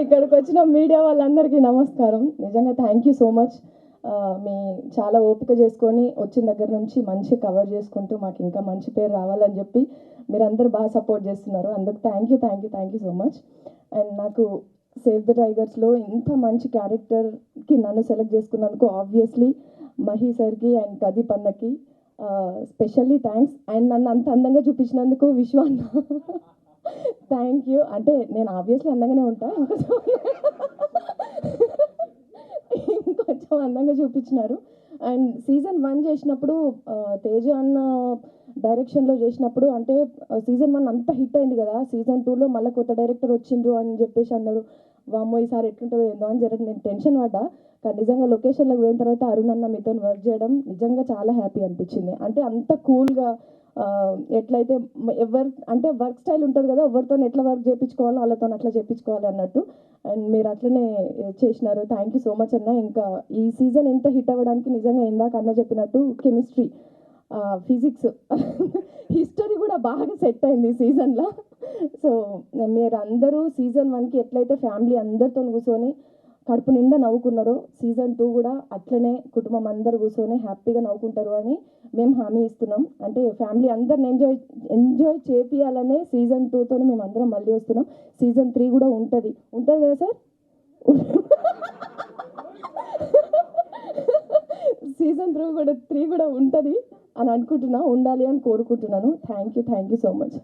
ఇక్కడికి వచ్చిన మీడియా వాళ్ళందరికీ నమస్కారం. నిజంగా థ్యాంక్ యూ సో మచ్. మీ చాలా ఓపిక చేసుకొని వచ్చిన దగ్గర నుంచి మంచి కవర్ చేసుకుంటూ మాకు ఇంకా మంచి పేరు రావాలని చెప్పి మీరందరూ బాగా సపోర్ట్ చేస్తున్నారు. అందుకు thank you so much. And నాకు సేవ్ ద టైగర్స్లో ఇంత మంచి క్యారెక్టర్కి నన్ను సెలెక్ట్ చేసుకున్నందుకు ఆబ్వియస్లీ మహి సార్కి అండ్ ప్రదీప్ అన్నకి స్పెషల్లీ థ్యాంక్స్. అండ్ నన్ను అంత అందంగా చూపించినందుకు విశ్వాన్న థ్యాంక్ యూ. అంటే నేను ఆబ్వియస్లీ అందంగానే ఉంటా, ఇంకొంచెం అందంగా చూపించినారు. అండ్ సీజన్ 1 చేసినప్పుడు తేజ అన్న డైరెక్షన్లో చేసినప్పుడు అంటే సీజన్ 1 అంత హిట్ అయింది కదా, సీజన్ 2లో మళ్ళీ కొత్త డైరెక్టర్ వచ్చిండ్రు అని చెప్పేసి అన్నారు. వామ్మో ఈసారి ఎట్లుంటుందో ఏందో అని జరగదు, నేను టెన్షన్ పడ్డా. కానీ నిజంగా లొకేషన్లోకి పోయిన తర్వాత అరుణ్ అన్న మీతో వర్క్ చేయడం నిజంగా చాలా హ్యాపీ అనిపించింది. అంటే అంత కూల్గా ఎట్లయితే ఎవరు అంటే వర్క్ స్టైల్ ఉంటుంది కదా, ఎవరితో ఎట్లా వర్క్ చేయించుకోవాలో వాళ్ళతో అట్లా చేయించుకోవాలి అన్నట్టు. అండ్ మీరు అట్లనే చేసినారు. థ్యాంక్ యూ సో మచ్ అన్న. ఇంకా ఈ సీజన్ ఇంత హిట్ అవ్వడానికి నిజంగా ఇందాక అన్న చెప్పినట్టు కెమిస్ట్రీ, ఫిజిక్స్, హిస్టరీ కూడా బాగా సెట్ అయింది ఈ సీజన్లో. సో మీరు అందరూ సీజన్ 1కి ఎట్లయితే ఫ్యామిలీ అందరితో కూర్చొని కడుపు నిండా నవ్వుకున్నారో సీజన్ 2 కూడా అట్లనే కుటుంబం అందరు కూర్చొని హ్యాపీగా నవ్వుకుంటారు అని మేము హామీ ఇస్తున్నాం. అంటే ఫ్యామిలీ అందరిని ఎంజాయ్ చేపియాలనే సీజన్ 2తో మేము అందరం మళ్ళీ వస్తున్నాం. సీజన్ 3 కూడా ఉంటుంది కదా సార్? సీజన్ 3 కూడా ఉంటుంది అని అనుకుంటున్నా, ఉండాలి అని కోరుకుంటున్నాను. Thank you so much.